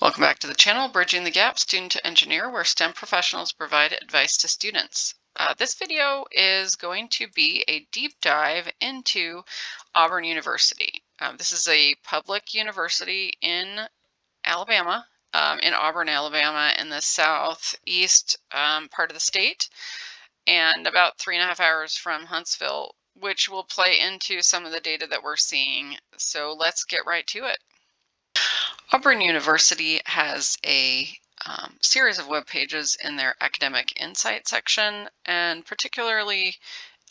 Welcome back to the channel, Bridging the Gap Student to Engineer, where STEM professionals provide advice to students. This video is going to be a deep dive into Auburn University. This is a public university in Alabama, in Auburn, Alabama, in the southeast part of the state, and about 3.5 hours from Huntsville, which will play into some of the data that we're seeing. So let's get right to it. Auburn University has a series of web pages in their academic insight section, and particularly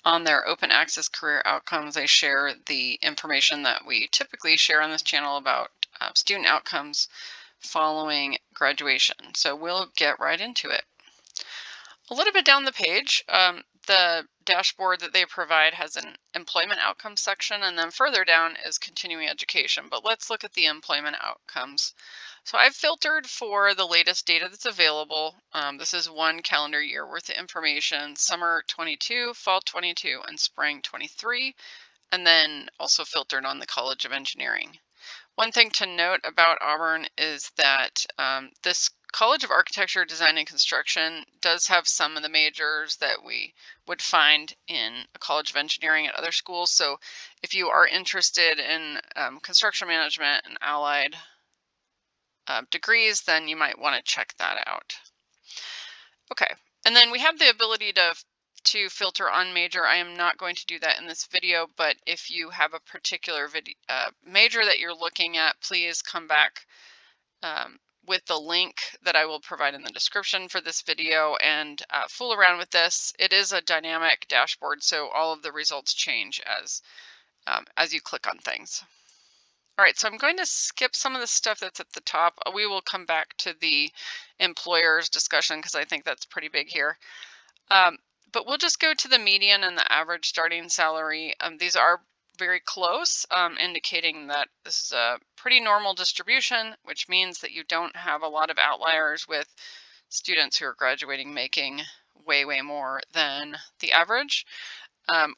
on their open access career outcomes, they share the information that we typically share on this channel about student outcomes following graduation. So we'll get right into it. A little bit down the page, the dashboard that they provide has an employment outcomes section, and then further down is continuing education. But let's look at the employment outcomes. So I've filtered for the latest data that's available. This is one calendar year worth of information: summer 22, fall 22, and spring 23, and then also filtered on the College of Engineering. One thing to note about Auburn is that this College of Architecture, Design, and Construction does have some of the majors that we would find in a College of Engineering at other schools. So if you are interested in construction management and allied degrees, then you might want to check that out. Okay, and then we have the ability to filter on major. I am not going to do that in this video, but if you have a particular major that you're looking at, please come back with the link that I will provide in the description for this video and fool around with this. It is a dynamic dashboard, so all of the results change as you click on things. All right, so I'm going to skip some of the stuff that's at the top. We will come back to the employers discussion because I think that's pretty big here. But we'll just go to the median and the average starting salary. These are very close, indicating that this is a pretty normal distribution, which means that you don't have a lot of outliers with students who are graduating making way, way more than the average,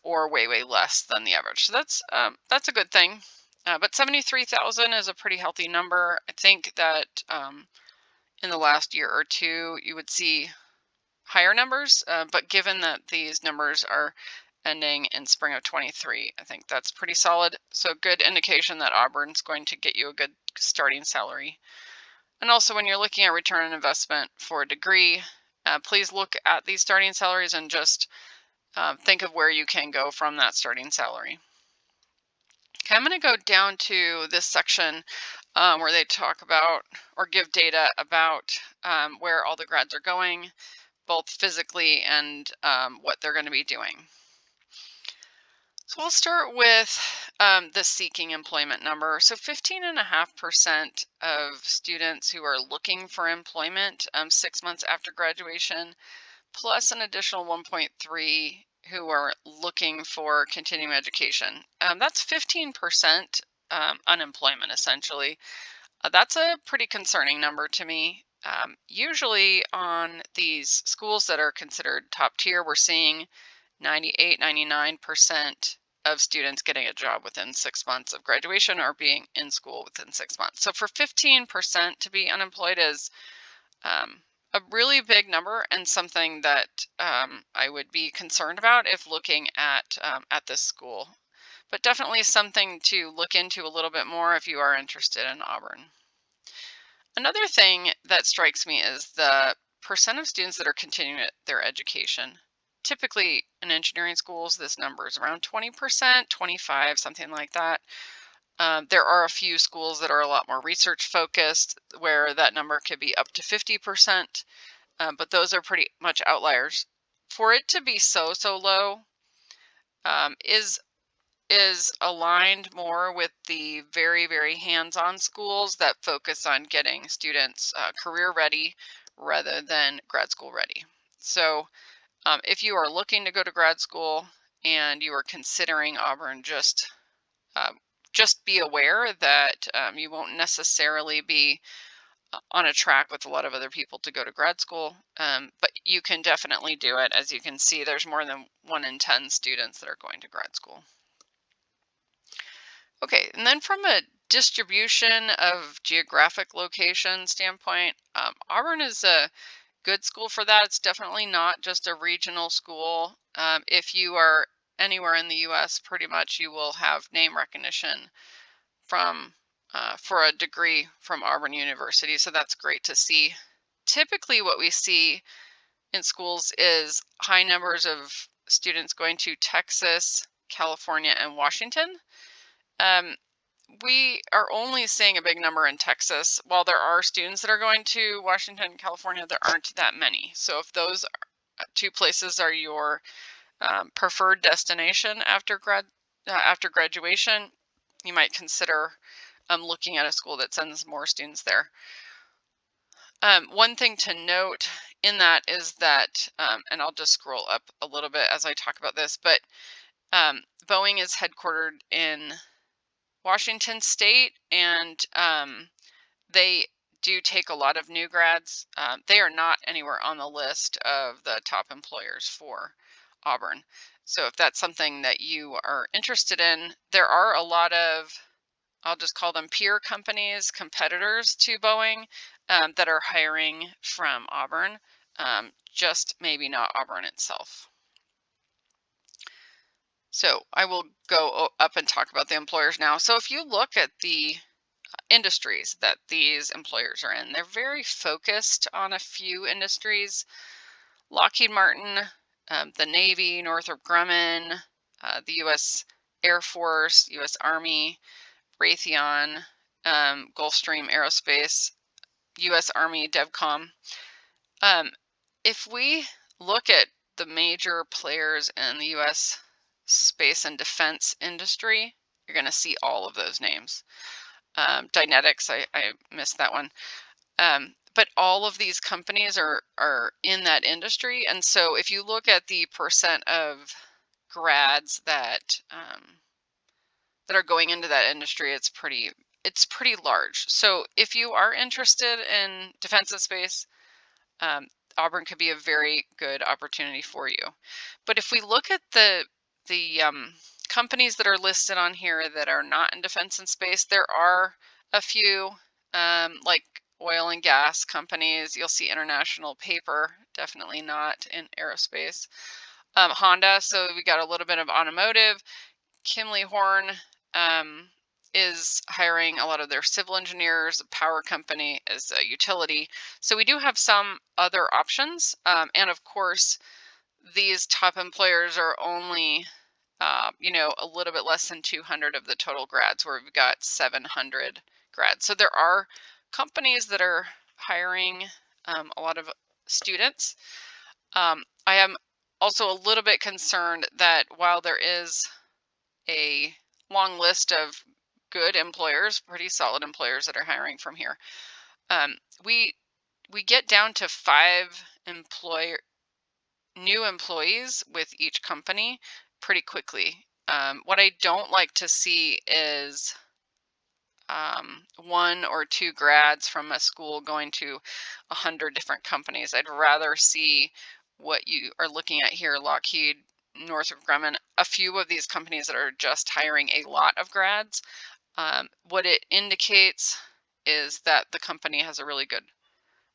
or way, way less than the average. So that's a good thing. But 73,000 is a pretty healthy number. I think that in the last year or two, you would see higher numbers, but given that these numbers are ending in spring of 23, I think that's pretty solid. So good indication that Auburn's going to get you a good starting salary. And also when you're looking at return on investment for a degree, please look at these starting salaries and just think of where you can go from that starting salary. Okay, I'm going to go down to this section where they talk about or give data about where all the grads are going, both physically and what they're going to be doing. So we'll start with the seeking employment number. So 15.5% of students who are looking for employment 6 months after graduation, plus an additional 1.3 who are looking for continuing education. That's 15% unemployment, essentially. That's a pretty concerning number to me. Usually on these schools that are considered top tier, we're seeing 98, 99% of students getting a job within 6 months of graduation or being in school within 6 months. So for 15% to be unemployed is a really big number and something that I would be concerned about if looking at this school. But definitely something to look into a little bit more if you are interested in Auburn. Another thing that strikes me is the percent of students that are continuing their education. Typically in engineering schools, this number is around 20%, 25, something like that. There are a few schools that are a lot more research focused where that number could be up to 50%, but those are pretty much outliers. For it to be so low is aligned more with the very, very hands-on schools that focus on getting students career ready rather than grad school ready. So if you are looking to go to grad school and you are considering Auburn, just be aware that you won't necessarily be on a track with a lot of other people to go to grad school, but you can definitely do it. As you can see, there's more than 1 in 10 students that are going to grad school. Okay, and then from a distribution of geographic location standpoint, Auburn is a good school for that. It's definitely not just a regional school. If you are anywhere in the U.S., pretty much you will have name recognition from for a degree from Auburn University. So that's great to see. Typically, what we see in schools is high numbers of students going to Texas, California, and Washington. Um, we are only seeing a big number in Texas. While there are students that are going to Washington, California, there aren't that many. So if those two places are your preferred destination after graduation, you might consider looking at a school that sends more students there. One thing to note in that is that, and I'll just scroll up a little bit as I talk about this, but Boeing is headquartered in Washington State, and they do take a lot of new grads. They are not anywhere on the list of the top employers for Auburn. So if that's something that you are interested in, there are a lot of, I'll just call them peer companies, competitors to Boeing, that are hiring from Auburn, just maybe not Auburn itself. So I will go up and talk about the employers now. So if you look at the industries that these employers are in, they're very focused on a few industries. Lockheed Martin, the Navy, Northrop Grumman, the U.S. Air Force, U.S. Army, Raytheon, Gulfstream Aerospace, U.S. Army, DevCom. If we look at the major players in the U.S. space and defense industry, you're going to see all of those names. Dynetics, I missed that one. But all of these companies are in that industry. And so if you look at the percent of grads that that are going into that industry, it's pretty large. So if you are interested in defense and space, Auburn could be a very good opportunity for you. But if we look at the companies that are listed on here that are not in defense and space, there are a few like oil and gas companies. You'll see International Paper, definitely not in aerospace. Honda, so we got a little bit of automotive. Kimley Horn is hiring a lot of their civil engineers. Power company is a utility. So we do have some other options. And of course, these top employers are only, a little bit less than 200 of the total grads, where we've got 700 grads. So there are companies that are hiring a lot of students. I am also a little bit concerned that while there is a long list of good employers, pretty solid employers that are hiring from here, we get down to 5 new employees with each company pretty quickly. What I don't like to see is 1 or 2 grads from a school going to 100 different companies. I'd rather see what you are looking at here, Lockheed, Northrop Grumman, a few of these companies that are just hiring a lot of grads. What it indicates is that the company has a really good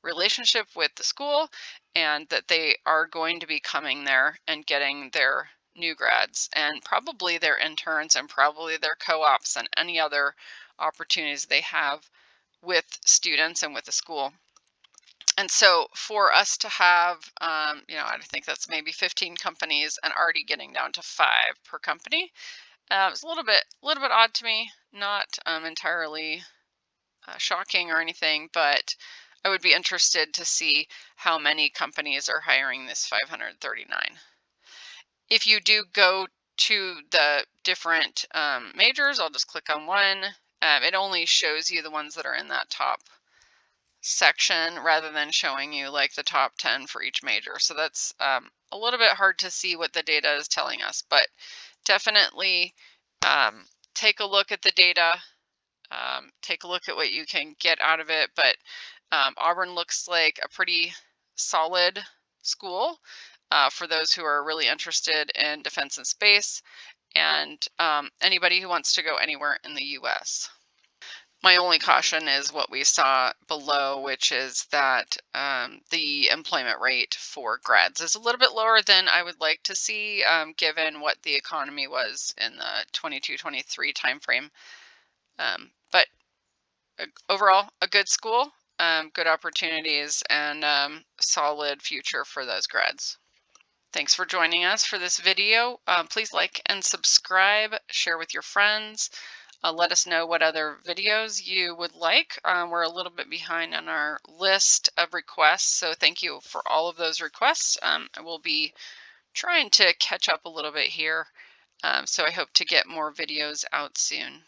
relationship with the school, and that they are going to be coming there and getting their new grads and probably their interns and probably their co-ops and any other opportunities they have with students and with the school. And so for us to have, I think that's maybe 15 companies and already getting down to 5 per company, it's a little bit odd to me, not entirely shocking or anything, but I would be interested to see how many companies are hiring this 539. If you do go to the different majors, I'll just click on one. It only shows you the ones that are in that top section rather than showing you like the top 10 for each major. So that's a little bit hard to see what the data is telling us, but definitely take a look at the data. Take a look at what you can get out of it. But Auburn looks like a pretty solid school for those who are really interested in defense and space, and anybody who wants to go anywhere in the U.S. My only caution is what we saw below, which is that the employment rate for grads is a little bit lower than I would like to see, given what the economy was in the 22-23 timeframe. But overall, a good school, good opportunities, and solid future for those grads. Thanks for joining us for this video. Please like and subscribe, share with your friends. Let us know what other videos you would like. We're a little bit behind on our list of requests, so thank you for all of those requests. I will be trying to catch up a little bit here, so I hope to get more videos out soon.